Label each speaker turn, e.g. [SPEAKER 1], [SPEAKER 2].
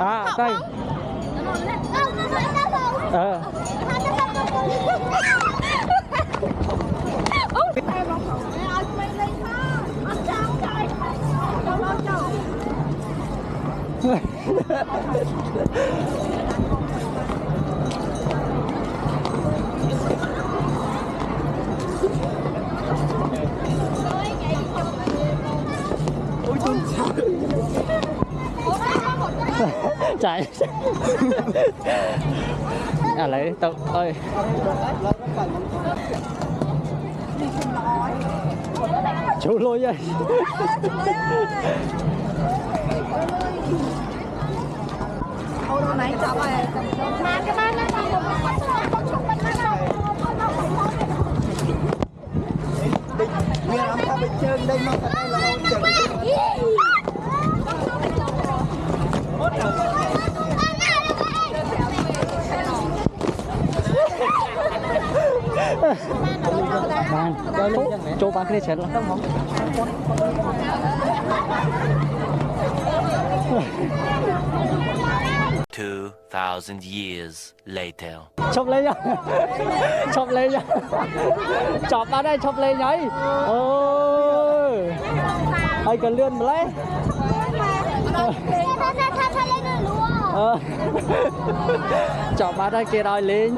[SPEAKER 1] à đây chạy à lấy tao ơi chú lôi vậy
[SPEAKER 2] ô đồ này chọc rồi mà cái bán nó
[SPEAKER 3] Nghe lắm ta bị chơi đây nó thật là không chừng.
[SPEAKER 1] bạn cho bạn cái chuyện là không
[SPEAKER 4] 2,000 years later.
[SPEAKER 1] chụp lên nhá chụp lên nhá chụp vào đây chụp lên nhảy ôi ai cần lươn mà lấy chụp vào đây kia đòi lên